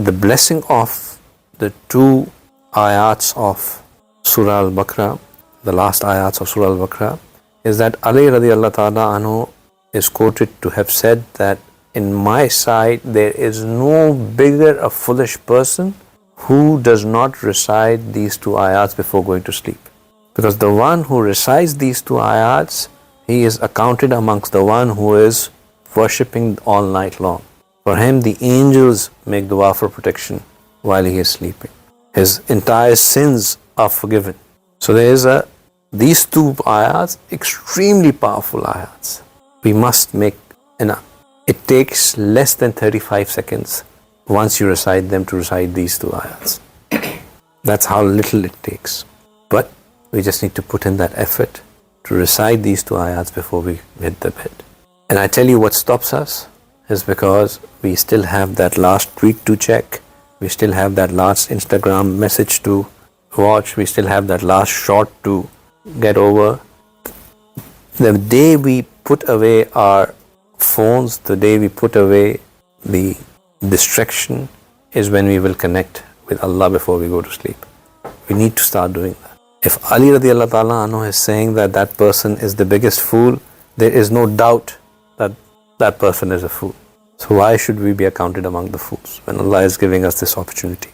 the blessing of the two ayats of Surah Al-Baqarah, the last ayats of Surah Al-Baqarah, is that Ali radiallahu ta'ala anhu is quoted to have said that in my sight there is no bigger a foolish person who does not recite these two ayats before going to sleep. Because the one who recites these two ayats, he is accounted amongst the one who is worshipping all night long. For him the angels make dua for protection while he is sleeping. His entire sins are forgiven. So there is these two ayats, extremely powerful ayats. We must make it takes less than 35 seconds once you recite them to recite these two ayats. That's how little it takes. But we just need to put in that effort to recite these two ayats before we hit the bed. And I tell you what stops us is because we still have that last tweet to check. We still have that last Instagram message to watch. We still have that last shot to get over. The day we put away our phones, the day we put away the distraction, is when we will connect with Allah before we go to sleep. We need to start doing that. If Ali radiallahu ta'ala anhu is saying that that person is the biggest fool, there is no doubt that that person is a fool. So why should we be accounted among the fools when Allah is giving us this opportunity?